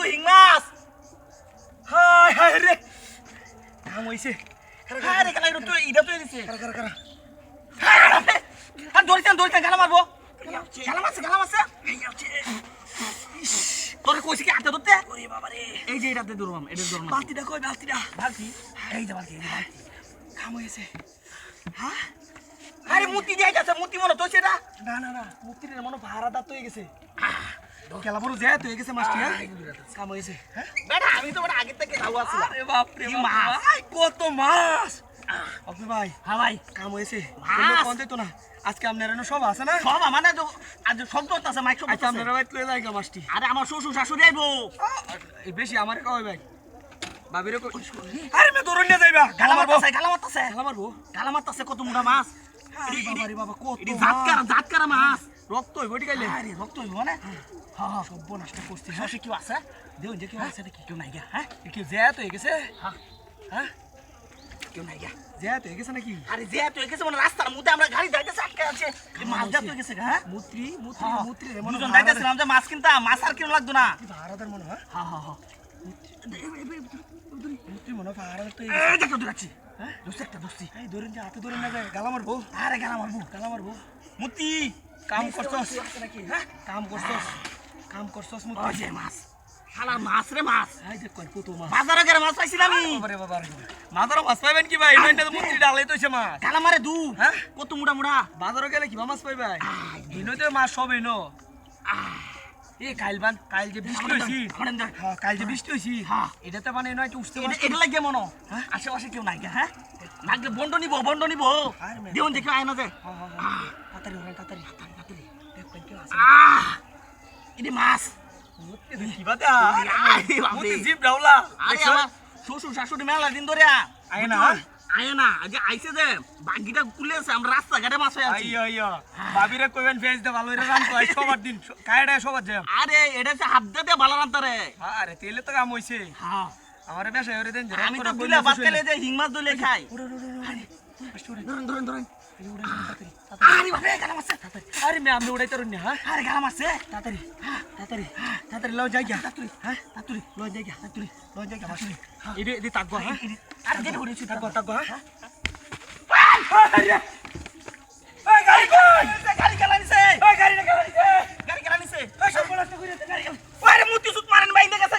হিংমাস high high রে কাম হইছে আরে কালাই তো ইডা তো দিছে কারা কারা আর ধরিছেন গালা মারবো গালা মারছে তোর কইছে কি আতে ধরতে ওরে বাবা রে এই যে এটাতে ধরবাম এটা ধরবাম বালতিটা কই বালতিটা বালতি এই যে বালতি কাম হইছে হ্যাঁ আরে মুতি দিয়ে যাচ্ছে মুতি মনে তো সেটা না না না মুক্তির মনে ভাড়াদার তো হয়ে গেছে খেলা বড় যায় তো হয়ে গেছে মাছটি হ্যাঁ কাম হয়েছে হ্যাঁ বেটা আমি তো বড় আগে থেকে খাওয়া ছিল আরে বাপ রে কি বাপ মাছ? ভাই কত মাছ আপনি ভাই হ্যাঁ ভাই কাম হয়েছে মাছ? কোন তো না আজকে আপনারা সব আছে না সব মানে তো আজ শব্দ হচ্ছে মাইক শব্দ আচ্ছা হচ্ছে আপনারা ভাই তুলে যাই মাছটি আরে আমার শ্বশুর শাশুড়ি আইবো এই বেশি আমার কই ভাই ভাবিরে কই আরে মে দৌড় নিয়ে যাইবা গালা মারতাছে খেলা মারবো গালা মারতাছে কত মুড়া মাছ আরে বাবা রে বাবা কত এটি জাতকারা মাছ রক্ত হইব এটি খাইলে আরে রক্ত হইব মানে হ্যাঁ সব নষ্ট করতে শশে কি আছে দেউন যে কি আছে নাকি কেউ নাই গা হ্যাঁ কি জ্যাত হয়ে গেছে হ্যাঁ হ্যাঁ কেউ নাই গা জ্যাত হয়ে গেছে নাকি আরে যে তুই গেছে মানে রাস্তার মধ্যে আমরা গাড়ি যাইতেছে আটকে আছে এই মাছ যা তুই গেছে হ্যাঁ মুত্রি মুত্রি হ্যাঁ। মুত্রি রে মনে দুজন যাইতেছিলাম যে মাছ কিনতাম মাছ আর কিনো লাগতো না ভাড়াদার মনে হয় হ্যাঁ হ্যাঁ হ্যাঁ মুত্রি মনে হয় ভাড়াদার তো এই দেখো দূরাচ্ছি হ্যাঁ দোস্ত একটা দোস্তি এই ধরুন যে হাতে ধরুন না যায় গালা মারবো আরে গালা মারবো মুতি কাম করছস নাকি হ্যাঁ কাম করছস ওই মুত্রি যে মাছ শালা মাছ রে মাছ এই দেখ কত মাছ বাজারে গেলে মাছ পাইছিলাম আমি বাবারে বাবারে মাদারও মাছ পাইবেন কি ভাই নইটা তো মুত্রি ডালে তো মাছ গালা মারে দু হ্যাঁ? কত মুড়া বাজারও গেলে কি মাছ পাইবে ইনো তো মাছ সবই ন এ কাইল যে বৃষ্টি হইছি হ্যাঁ কাইল যে বৃষ্টি হইছি হ্যাঁ। এটাতে মানে নয় একটু উঠতে এটা লাগে মনো হ্যাঁ আশেপাশে কেউ নাই গা হ্যাঁ লাগলে বন্ড নিব আরে মে- দেউন দেখে আয় না যে তাড়াতাড়ি ওরেন তাড়াতাড়ি দেখ পেন কি আছে এটি মাছ মুত্রি কি বাদা আরে বাপরে। মুত্রি জিপ ডাউলা আরে আমার শ্বশুর শাশুড়ি মেলা দিন ধরে আয় না? আয় না আজ আইছে যে বাগিটা খুলেছে আমরা রাস্তাঘাটে মাছ হয়ে আছি আইয়া ভাবিরে কইবেন ফেস দে ভালো রে রান তো সবার দিন কায়ডা সবার জ্যাম আরে এটা হচ্ছে হাত দিতে ভালো রান্তারে আরে তেলে তো কাম হইছে হ্যাঁ আমারে বেশা হইরে দেন আমি তো দুলে ভাত খেলে যে হিং মাছ দুলে খাই ধরেন আরে বাপরে গালা মারছে আরে মে আমি উড়াইতে রুন হ্যাঁ আরে গালা মারছে তাড়াতাড়ি লও যাই গা হ্যাঁ তাড়াতাড়ি লও যাই গা মাসি ইদি ইদি তাকগো হ্যাঁ আরে যেটা হইছে তাকগো হ্যাঁ ওই গাড়ি কই গাড়ি কেলা নিছে ওই গাড়ি না গাড়ি গাড়ি কেলা নিছে ওই সব বলাতে কইরে গাড়ি আরে মুতি সুত মারেন বাইন্দে গেছে